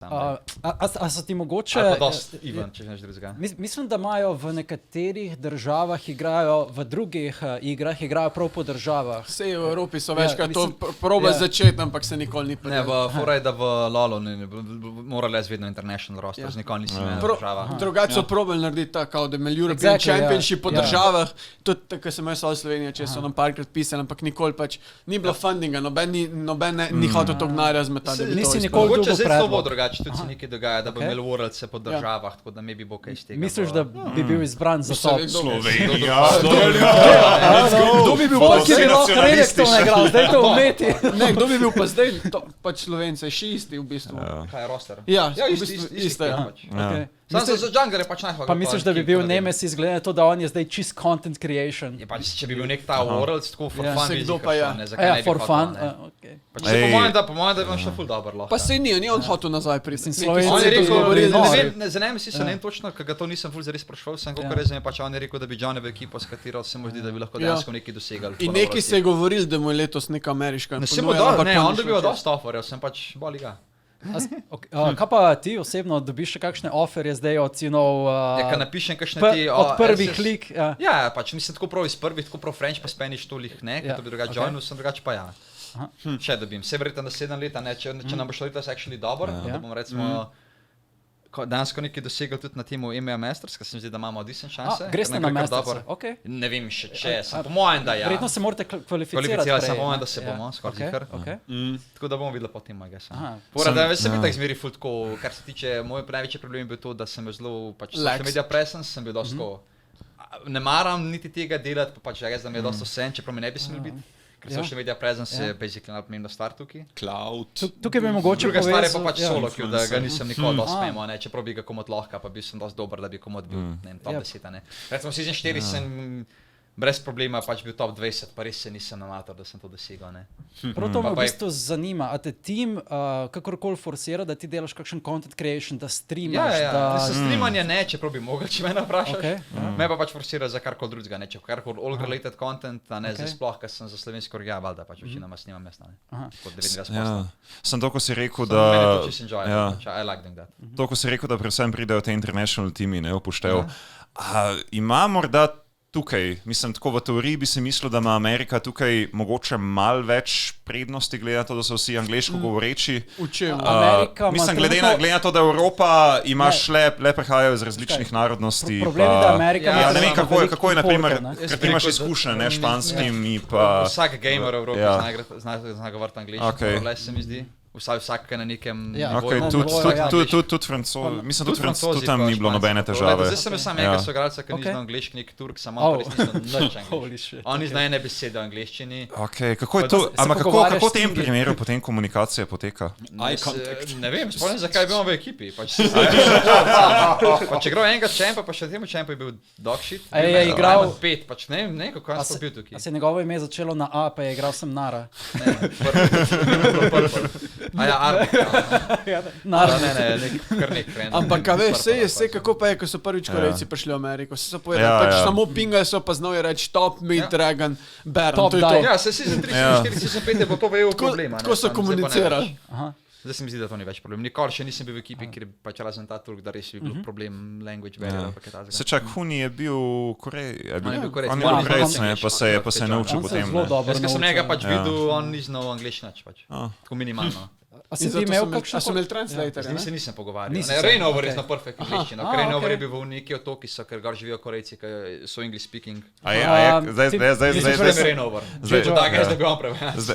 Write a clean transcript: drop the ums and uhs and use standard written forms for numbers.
A so ti mogoče... Ali pa dost Ivan, če neš drugega. Mislim, da imajo v nekaterih državah igrajo, v drugih igrah igrajo prav po državah. Vse v Evropi so večkrat to probali začeti, ampak se nikoli ni Ne, fora je, da v LoLu morali jaz vedno international roster, nikoli nisem imel država. Drugače so probali narediti tako, da imeli European Championship po državah, tudi tako sem imel v Sloveniji, če so nam parkrat pisali, ampak nikoli pač ni bilo fundinga, noben ni hotel to gnarja zmetati. Nisi nikoli drugo predlog. Tudi se nekaj dogaja, da bo imel Worldse po državah, tako da bi bo kaj iz tega. Misliš, da bi bil izbran za top? Slovenija! Kdo bi bil pa, kjer je lahko Renekton igral? Zdaj to umeti. Ne, kdo bi bil pa zdaj? Pač Slovence, še isti v bistvu. Kaj je roster? Ja, isto je. Sam se za jungler je pač najhvala. Pa misliš, da bi bil Nemesis, glede na to, da on je zdaj čist content creation? Je pač, če bi bil nek ta Worlds, tako for fun bi kdo pa je. Ja, for fun, okej. Pač se po mojem, da bi on šlo ful dobro lahko. Pa sej ni on hotel nazaj priti. Slovenci On je to govorili. rekel, za Nemesis se ne vem točno, ker ga to nisem ful zares sprašval, sem koliko rezem je pač on je rekel, da bi Johnny v ekipo, s katero se mu zdi, da bi lahko dejansko nekaj dosegali. In nekaj se je govoril, da mu je letos neka ameriška. Ne, se mu dobro, ne, on dobiva dosta offerjev, sem pač boli ga. Kaj pa ti osebno dobiš še kakšne offerje zdaj od Ka napišem kakšne ti od prvih lik? Ja, pač nisem tako prav iz prvih, tako prav French pa Spanish tolih ne, ker to bi drugače joinil, sem drugače pa ja. Še dobim, se verjetno na 7 leta, ne, če nam bo šlo letos actually dobro, da bomo recimo dejansko nekaj dosegel tudi na temu EMEA Masters, ker se mi zdi, da imamo decent šanse. Greste na Masters, okej. Ne vem še, če sem, po mojem, da ja. Verjetno se morate kvalificirati Kvalificirati sem, po mojem, da se bomo, skoraj zihar. Tako da bomo videli potem, I guess. Pora, da se mi tak zmeri ful tako, kar se tiče, moj največji problem je bil to, da sem bil zelo, pač social media presence, sem bil dosti tako, ne maram niti tega delati, pa pač res, da mi je dosti vse, čeprav mi ne bi smel biti. Ker social media presence je basically najpomembnejša stvar tukaj. Cloud. Tukaj bi mogoče druga stvar je pa pač solo queue, da ga nisem nikoli dosti memo, ne, čeprav bi ga komod lahko, pa bil sem dosti dober, da bi komod bil, ne vem, top 10, ne. Recimo season 4 sem brez problema pač bil top 20, pa res se nisem namatal, da sem to dosegel, ne. Prav to me v bistvu zanima, a te tim kakorkoli forsira, da ti delaš kakšen content creation, da streamaš, da... Ja, streamanje ne, čeprav bi mogel, če me vprašaš. Me pa pač forsira za karkoli drugega, ne, če karkoli all-related content, a ne, zdaj sploh, ker sem za slovenski organ, valjda pač večinoma snimam jaz, ne. Kot 99%. Sem to, ko si rekel, da... I like doing that. To, ko si rekel, da predvsem pridejo te international timi, ne, upoštev. Ima morda tukaj, mislim, tako v teoriji bi si mislil, da ima Amerika tukaj mogoče malo več prednosti, glede na to, da so vsi angleško govoreči. Mislim, glede na to, da Evropa imaš le prihajajo iz različnih narodnosti. Problem je, da Amerika... Ja, ne vem, kako je, naprimer, ker ti imaš izkušnje, ne, španskimi, pa... Vsak gamer v Evropi zna govoriti angleško, le se mi zdi. Vsak na nekem nivoju. Tudi francozi, mislim, tudi francozi tam ni bilo nobene težave. Zdaj sem sam enega soigralca, ki ni znal angleški, nek Turk, samo on pa res nisem nič angleški. On ni zna ene besede o angleščini. Kako je to, ampak kako v tem primeru potem komunikacija poteka? Ne vem, spomnim, zakaj bi on v ekipi. Če igral enega čempa, pa še temu čempu je bil dogshit. Je igral... 5, pač ne vem, kako je bil tukaj. A se njegovo ime začelo na A, pa je igral sem Nara. A ja, Arbik. Ne, kar nek trend. Ampak, a veš, sej kako pa je, ko so prvič Korejci prišli v Ameriko. Se so povedali, pač samo pingali so, pa znali reči top, mid, dragon, baron, to je to. Ja, se season 3, season 4, season 5 je bilo to vejo problema. Tako so komunicirali. Zdaj se mi zdi, da to ni več problem. Nikoli še nisem bil v ekipi, ker je pač razen ta Turk, da res je bil problem language barrier, pa kaj tazga. Se čak, Huni je bil Korej, on je bil Korejc, pa se je naučil potem. Jaz, ker sem njega pač videl, on ni znal angleščinač pač, tako minimalno. A si ti imel kakšno? A so imeli translator, ne? Se nisem pogovarjal. Rainover je na perfect angliščino. Rainover je bil v neki otoki, ker gor živijo Korejci, ki so English speaking. Zdaj, Rainover. Zdaj, da ga je zdaj bil on prevajalc.